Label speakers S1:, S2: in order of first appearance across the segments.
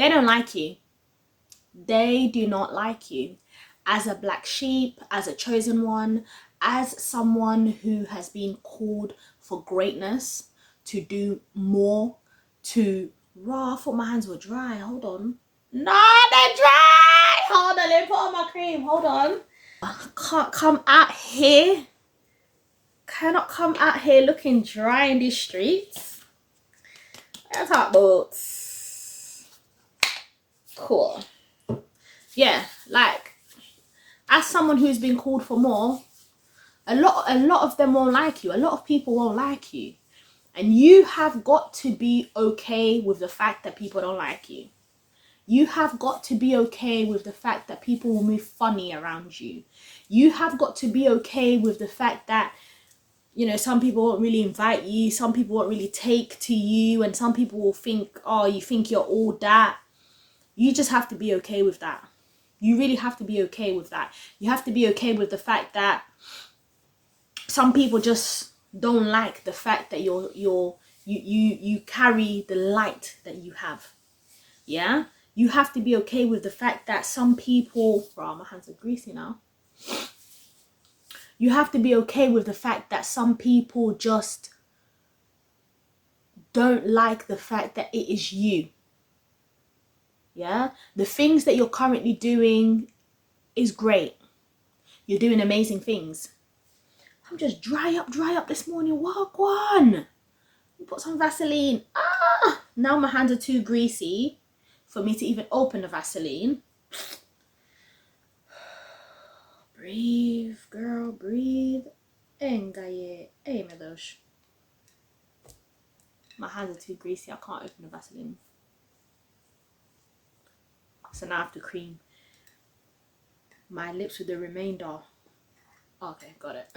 S1: They don't like you. They do not like you. As a black sheep, as a chosen one, as someone who has been called for greatness, to do more, to... Raw, I thought my hands were dry. Hold on. No, they're dry. Hold on, let me put on my cream. Hold on. I can't come out here. Cannot come out here looking dry in these streets. That's hot boots. Cool. Yeah, like, as someone who's been called for more, a lot of them won't like you. A lot of people won't like you. And you have got to be okay with the fact that people don't like you. You have got to be okay with the fact that people will move funny around you. You have got to be okay with the fact that, you know, some people won't really invite you, some people won't really take to you, and some people will think, oh, you think you're all that. You just have to be okay with that. You really have to be okay with that. You have to be okay with the fact that some people just don't like the fact that you carry the light that you have. Yeah? You have to be okay with the fact that some people... Bro, my hands are greasy now. You have to be okay with the fact that some people just don't like the fact that it is you. Yeah? The things that you're currently doing is great. You're doing amazing things. I'm just dry up this morning. Walk on. Put some Vaseline. Now my hands are too greasy for me to even open the Vaseline. Breathe, girl, breathe. Engaye. Hey, my gosh. My hands are too greasy. I can't open the Vaseline. So now I have to cream my lips with the remainder. Okay, got it.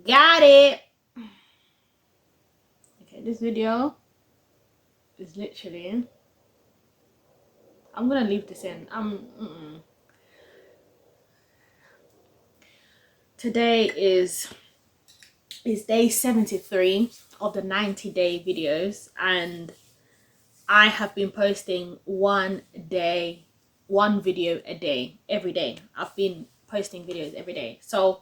S1: Got it. Okay, this video is literally... I'm gonna leave this in. Today is day 73 of the 90-day videos, and I have been posting one video a day, every day. I've been posting videos every day. So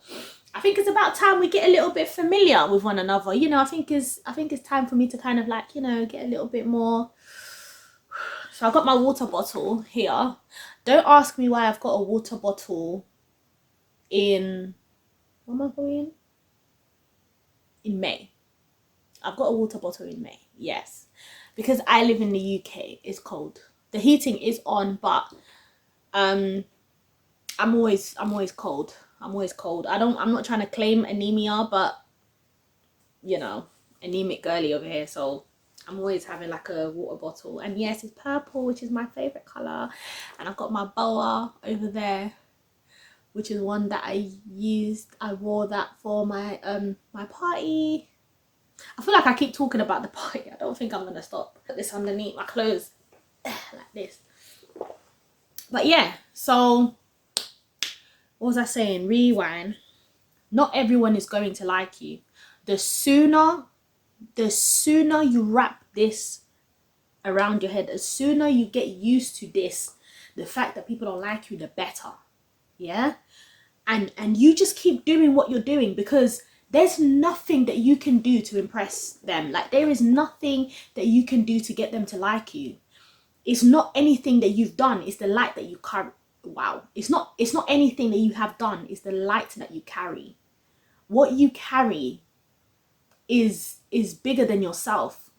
S1: I think it's about time we get a little bit familiar with one another. You know, I think it's time for me to kind of, like, you know, get a little bit more. So I've got my water bottle here. Don't ask me why I've got a water bottle in... What am I going? In May. I've got a water bottle in May. Yes. Because I live in the UK. It's cold. The heating is on, but I'm always cold. I'm always cold. I'm not trying to claim anemia, but, you know, anemic girly over here, so I'm always having like a water bottle. And yes, it's purple, which is my favorite color. And I've got my boa over there, which is one that I used. I wore that for my my party. I feel like I keep talking about the party. I don't think I'm gonna stop. Put this underneath my clothes like this. But yeah, so what was I saying? Rewind. Not everyone is going to like you. The sooner you wrap this around your head, the sooner you get used to this, the fact that people don't like you, the better. Yeah? And you just keep doing what you're doing, because there's nothing that you can do to impress them. Like, there is nothing that you can do to get them to like you. It's not anything that you've done, it's the light that you carry. Wow. It's not anything that you have done, it's the light that you carry. What you carry is bigger than yourself.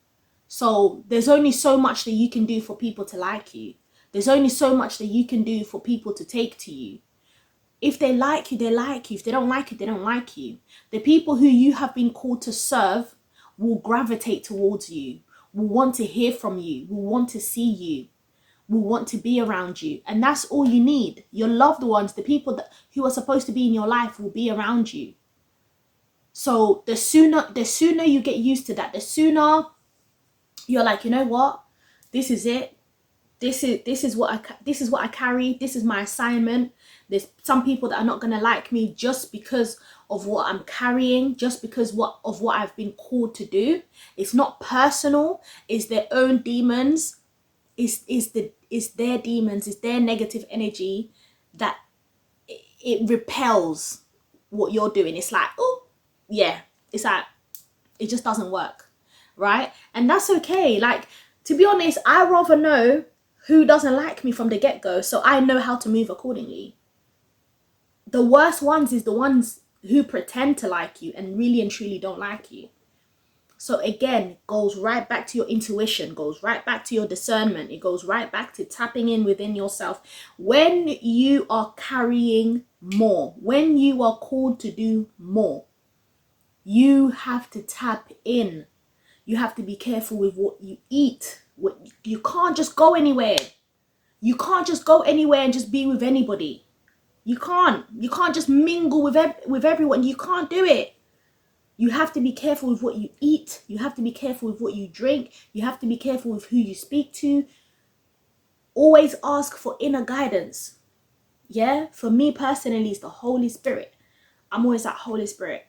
S1: So there's only so much that you can do for people to like you. There's only so much that you can do for people to take to you. If they like you, they like you. If they don't like you, they don't like you. The people who you have been called to serve will gravitate towards you, will want to hear from you, will want to see you, will want to be around you. And that's all you need. Your loved ones, the people who are supposed to be in your life, will be around you. So the sooner you get used to that, the sooner you're like, you know what, this is it. This is what I carry. This is my assignment. There's some people that are not gonna like me just because of what I'm carrying, just because of what I've been called to do. It's not personal. It's their own demons. It's their demons, it's their negative energy that it repels what you're doing. It's like, oh yeah, it's like it just doesn't work, right? And that's okay. Like, to be honest, I rather know who doesn't like me from the get-go, so I know how to move accordingly. The worst ones is the ones who pretend to like you and really and truly don't like you. So again, goes right back to your intuition, goes right back to your discernment. It goes right back to tapping in within yourself. When you are carrying more, when you are called to do more, you have to tap in. You have to be careful with what you eat. You can't just go anywhere. You can't just go anywhere and just be with anybody. You can't just mingle with everyone. You can't do it. You have to be careful with what you eat. You have to be careful with what you drink. You have to be careful with who you speak to. Always ask for inner guidance. Yeah? For me personally, it's the Holy Spirit. I'm always like, Holy Spirit,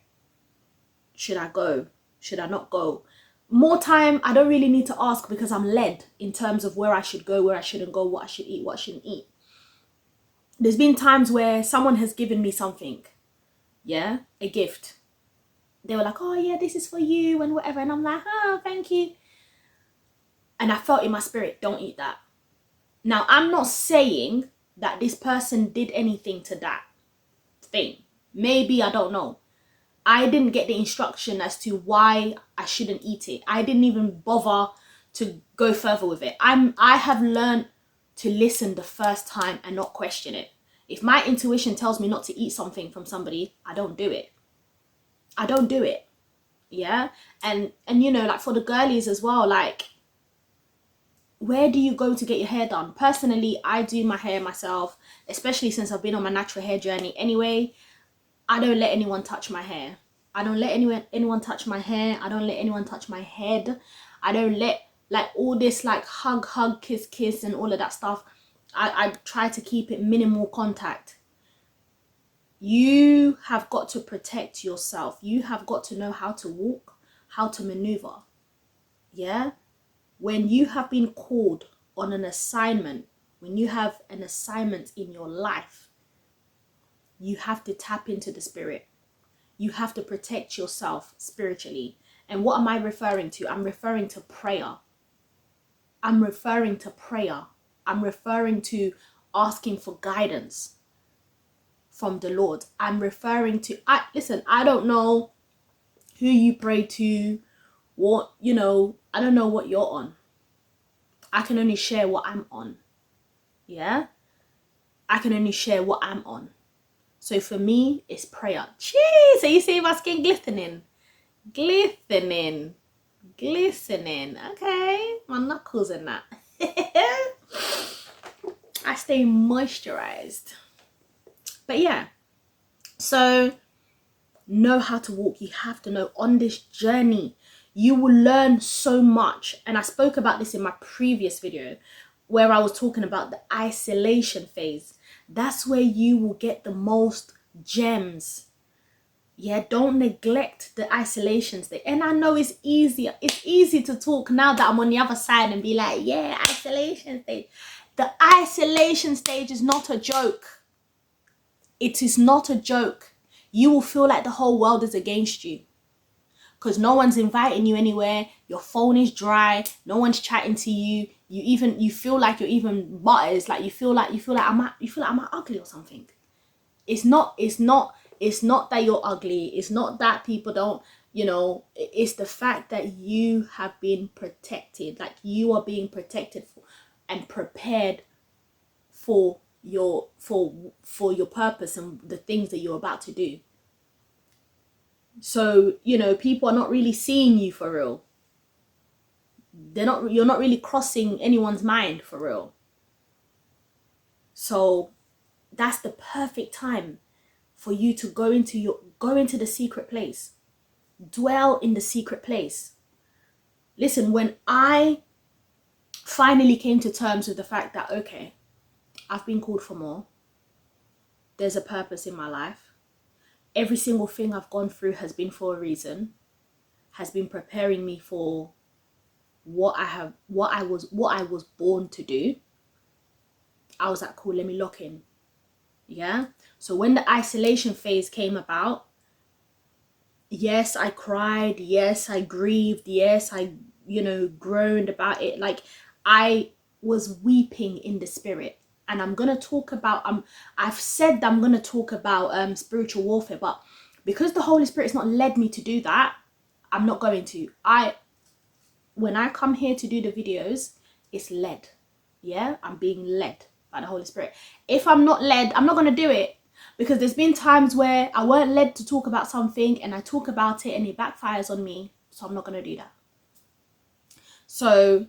S1: should I go? Should I not go? More time, I don't really need to ask because I'm led in terms of where I should go, where I shouldn't go, what I should eat, what I shouldn't eat. There's been times where someone has given me something, yeah, a gift. They were like, oh yeah, this is for you and whatever. And I'm like, oh, thank you. And I felt in my spirit, don't eat that. Now, I'm not saying that this person did anything to that thing. Maybe, I don't know. I didn't get the instruction as to why I shouldn't eat it. I didn't even bother to go further with it. I have learned to listen the first time and not question it. If my intuition tells me not to eat something from somebody, I don't do it. I don't do it. Yeah? And you know, like for the girlies as well, like, where do you go to get your hair done? Personally, I do my hair myself, especially since I've been on my natural hair journey anyway. I don't let anyone touch my hair. I don't let anyone touch my hair. I don't let anyone touch my head. I don't let like all this like hug, kiss and all of that stuff. I try to keep it minimal contact. You have got to protect yourself. You have got to know how to walk, how to maneuver. Yeah? When you have been called on an assignment, when you have an assignment in your life, you have to tap into the spirit. You have to protect yourself spiritually. And what am I referring to? I'm referring to prayer. I'm referring to prayer. I'm referring to asking for guidance from the Lord. I'm referring to, listen, I don't know who you pray to, what, you know, I don't know what you're on. I can only share what I'm on. Yeah? I can only share what I'm on. So for me, it's prayer. Jeez, so you see my skin glistening? Glistening. Okay, my knuckles and that. I stay moisturized. But yeah, so know how to walk. You have to know on this journey. You will learn so much. And I spoke about this in my previous video where I was talking about the isolation phase. That's where you will get the most gems. Yeah, don't neglect the isolation stage. And I know it's easier. It's easy to talk now that I'm on the other side and be like, yeah, isolation stage. The isolation stage is not a joke. It is not a joke. You will feel like the whole world is against you. Because no one's inviting you anywhere. Your phone is dry. No one's chatting to you. You feel like you're even butters. Like you feel like am I ugly or something? It's not that you're ugly. It's not that people don't, you know, it's the fact that you have been protected. Like you are being protected and prepared for your purpose and the things that you're about to do. So, you know, people are not really seeing you for real. You're not really crossing anyone's mind for real. So that's the perfect time for you to go into the secret place. Dwell in the secret place. Listen, when I finally came to terms with the fact that, okay, I've been called for more. There's a purpose in my life. Every single thing I've gone through has been for a reason, has been preparing me for what I was born to do, I was like, cool, let me lock in. Yeah. So when the isolation phase came about, yes, I cried, yes, I grieved, yes, I, groaned about it. Like, I was weeping in the spirit. And I'm gonna talk about I've said that I'm gonna talk about spiritual warfare, but because the Holy Spirit's not led me to do that, I'm not going to. When I come here to do the videos, it's led. Yeah, I'm being led by the Holy Spirit. If I'm not led, I'm not gonna do it. Because there's been times where I weren't led to talk about something and I talk about it and it backfires on me. So I'm not going to do that. So,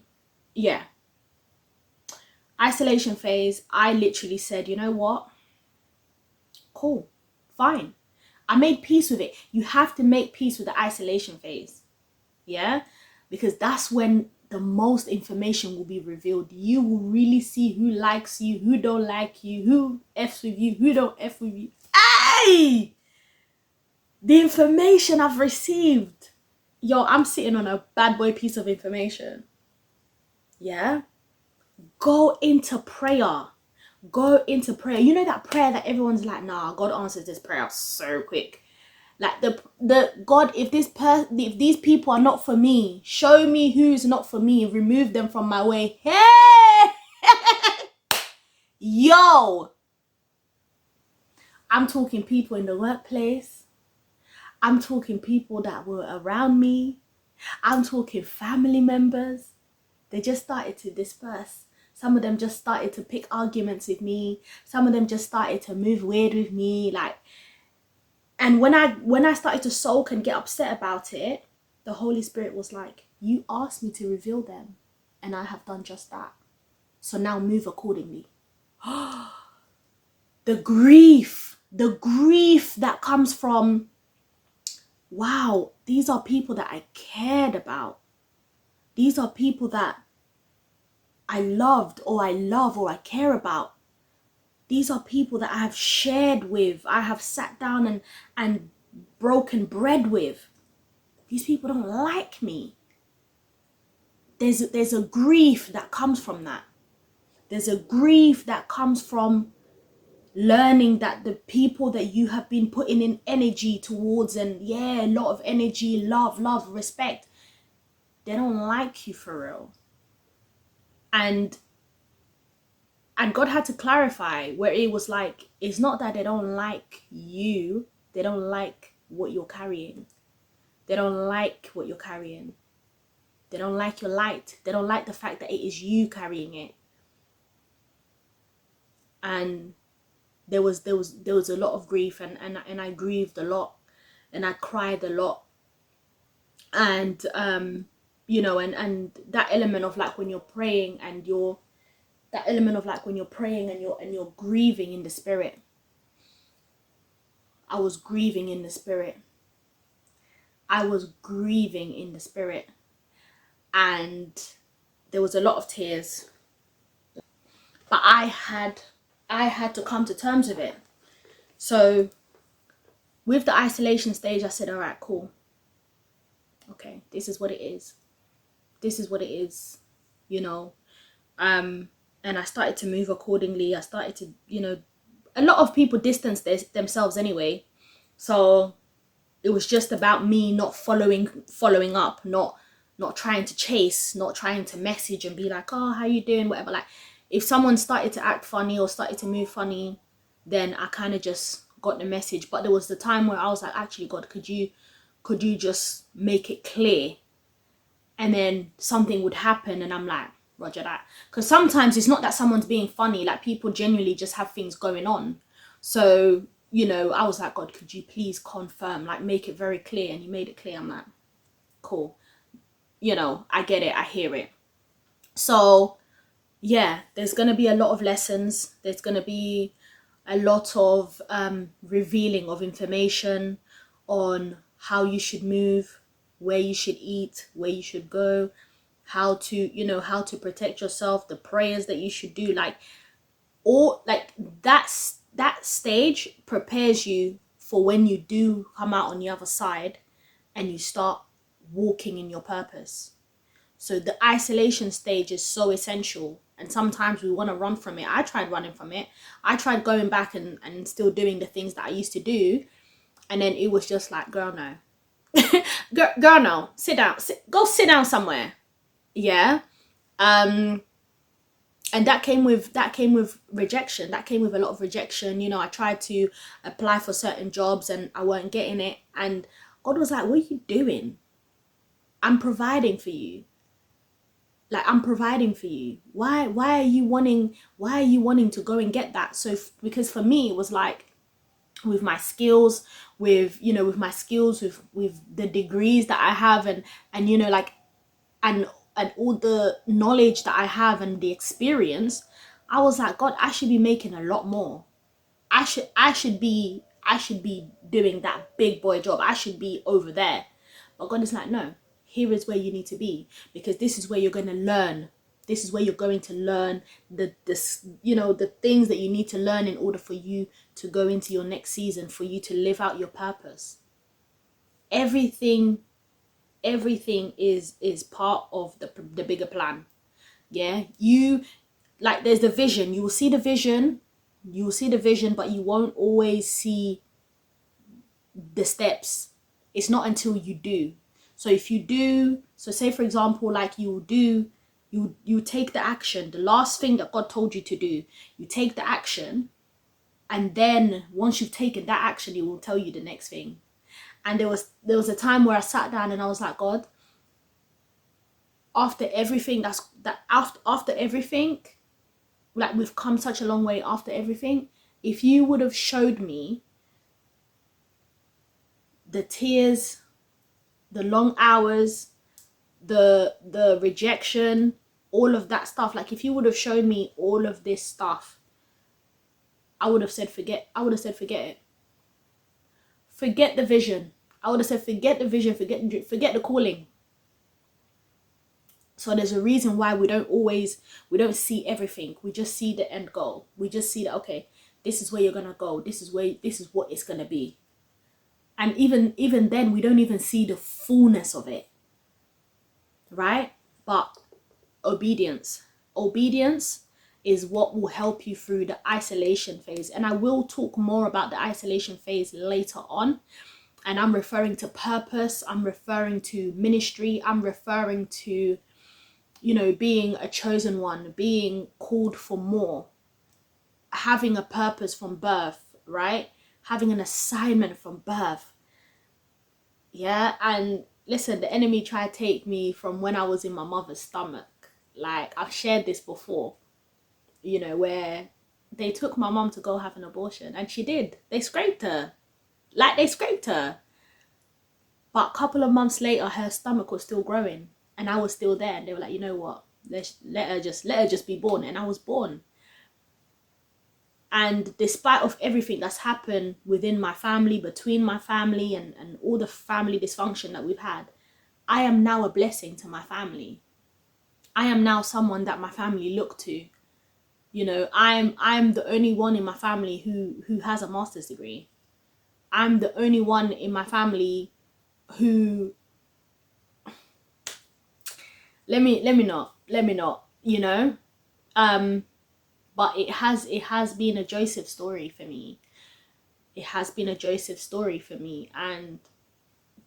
S1: yeah. Isolation phase, I literally said, you know what? Cool. Fine. I made peace with it. You have to make peace with the isolation phase. Yeah? Because that's when the most information will be revealed. You will really see who likes you, who don't like you, who F's with you, who don't F with you. Hey! The information I've received. Yo, I'm sitting on a bad boy piece of information. Yeah? Go into prayer. Go into prayer. You know that prayer that everyone's like, nah, God answers this prayer so quick. Like the God, if these people are not for me, show me who's not for me, remove them from my way. Hey! Yo! I'm talking people in the workplace. I'm talking people that were around me. I'm talking family members. They just started to disperse. Some of them just started to pick arguments with me. Some of them just started to move weird with me. And when I started to sulk and get upset about it, the Holy Spirit was like, you asked me to reveal them, and I have done just that. So now move accordingly. The grief that comes from, wow, these are people that I cared about. These are people that I loved or I love or I care about. These are people that I have shared with. I have sat down and broken bread with. These people don't like me. There's a grief that comes from that. There's a grief that comes from learning that the people that you have been putting in energy towards, and a lot of energy, love, respect, they don't like you for real. And God had to clarify where it was like, it's not that they don't like you, they don't like what you're carrying. They don't like what you're carrying. They don't like your light. They don't like the fact that it is you carrying it. And there was a lot of grief, and I grieved a lot, and I cried a lot. And and that element of like when you're praying and you're grieving in the spirit. I was grieving in the spirit. And there was a lot of tears. But I had to come to terms with it. So with the isolation stage, I said, all right, cool. Okay, this is what it is. And I started to move accordingly. I started to, a lot of people distance themselves anyway. So it was just about me not following up, not trying to chase, not trying to message and be like, oh, how you doing, whatever. Like, if someone started to act funny or started to move funny, then I kind of just got the message. But there was the time where I was like, actually, God, could you just make it clear? And then something would happen and I'm like, roger that. Because sometimes it's not that someone's being funny, like people genuinely just have things going on. So, I was like, God, could you please confirm, like make it very clear? And he made it clear. I'm like, cool. I get it. I hear it. So yeah, there's going to be a lot of lessons. There's going to be a lot of revealing of information on how you should move, where you should eat, where you should go, how to protect yourself, the prayers that you should do, that stage prepares you for when you do come out on the other side and you start walking in your purpose. So the isolation stage is so essential. And sometimes we want to run from it. I tried running from it. I tried going back and still doing the things that I used to do. And then it was just like, girl, no. girl, no. Sit down. Go sit down somewhere. Yeah. And that came with rejection. That came with a lot of rejection. You know, I tried to apply for certain jobs and I weren't getting it. And God was like, what are you doing? I'm providing for you. Like, I'm providing for you. Why are you wanting to go and get that? So because for me it was like, with my skills, with the degrees that I have, and you know, like, and all the knowledge that I have and the experience, I was like, God, I should be making a lot more. I should be doing that big boy job. I should be over there. But God is like, no, here is where you need to be, because this is where you're going to learn. This is where you're going to learn the things that you need to learn in order for you to go into your next season, for you to live out your purpose. Everything is part of the bigger plan. Yeah, you, like, there's the vision. You will see the vision, but you won't always see the steps. It's not until you do. So if you do, so say for example, like, you take the action, the last thing that God told you to do, you take the action, and then once you've taken that action, He will tell you the next thing. And there was a time where I sat down and I was like, God, after everything after everything, like, we've come such a long way, after everything, if you would have showed me the tears, the long hours, the rejection, all of that stuff, like, if you would have shown me all of this stuff, I would have said forget it. Forget the vision. I would have said forget the vision, forget the calling. So there's a reason why we don't see everything. We just see the end goal. We just see that, okay, this is where you're gonna go. This is what it's gonna be. And even then, we don't even see the fullness of it. Right? But obedience is what will help you through the isolation phase. And I will talk more about the isolation phase later on. And I'm referring to purpose, I'm referring to ministry, I'm referring to, you know, being a chosen one, being called for more, having a purpose from birth, right? Having an assignment from birth. Yeah. And listen, the enemy tried to take me from when I was in my mother's stomach. Like, I've shared this before, you know, where they took my mom to go have an abortion, and she did. They scraped her. But a couple of months later, her stomach was still growing, and I was still there. And they were like, you know what? Let her just be born. And I was born. And despite of everything that's happened within my family, between my family, and all the family dysfunction that we've had, I am now a blessing to my family. I am now someone that my family look to. You know, I'm the only one in my family who has a master's degree. I'm the only one in my family who, let me not, you know. But it has been a Joseph story for me. It has been a Joseph story for me. And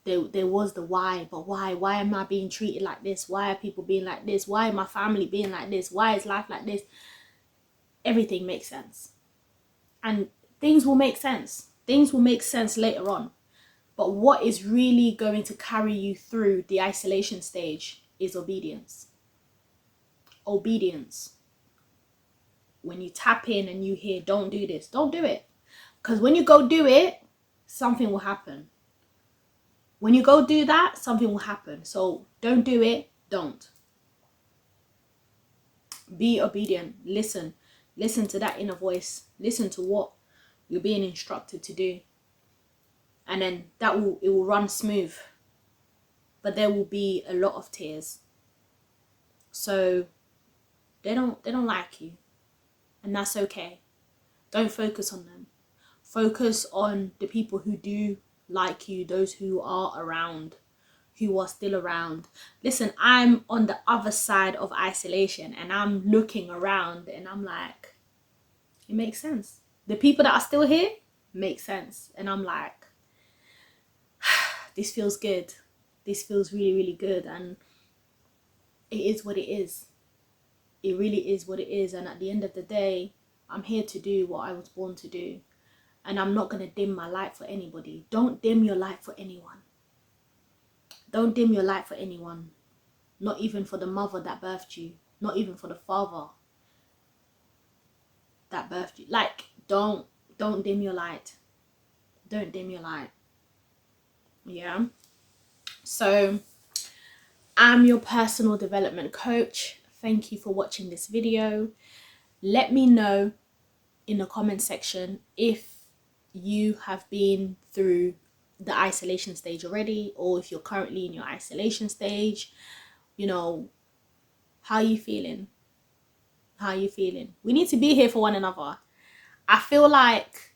S1: there was the why. But why am I being treated like this? Why are people being like this? Why is my family being like this? Why is life like this? Everything makes sense. And things will make sense. Things will make sense later on. But what is really going to carry you through the isolation stage is obedience. Obedience. When you tap in and you hear, don't do this, don't do it. Because when you go do it, something will happen. When you go do that, something will happen. So don't do it, don't. Be obedient. Listen to that inner voice. Listen to what you're being instructed to do. And then it will run smooth. But there will be a lot of tears. So they don't like you. And that's okay. Don't focus on them. Focus on the people who do like you, those who are around, who are still around. Listen, I'm on the other side of isolation and I'm looking around and I'm like, it makes sense. The people that are still here make sense. And I'm like, this feels good. This feels really, really good. And it is what it is. It really is what it is. And at the end of the day, I'm here to do what I was born to do. And I'm not going to dim my light for anybody. Don't dim your light for anyone. Don't dim your light for anyone. Not even for the mother that birthed you. Not even for the father that birthed you. Like, don't dim your light. Don't dim your light. Yeah. So, I'm your personal development coach. Thank you for watching this video. Let me know in the comment section if you have been through the isolation stage already, or if you're currently in your isolation stage. You know, how are you feeling? How are you feeling? We need to be here for one another. I feel like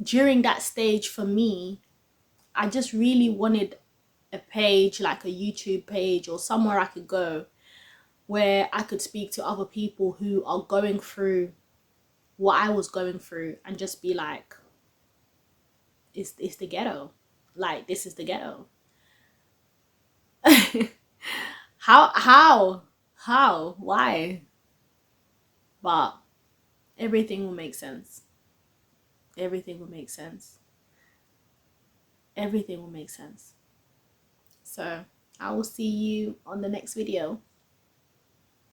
S1: during that stage for me, I just really wanted a page, like a YouTube page or somewhere I could go where I could speak to other people who are going through what I was going through and just be like, it's the ghetto. Like, this is the ghetto. How? Why? But everything will make sense. Everything will make sense. Everything will make sense. So I will see you on the next video.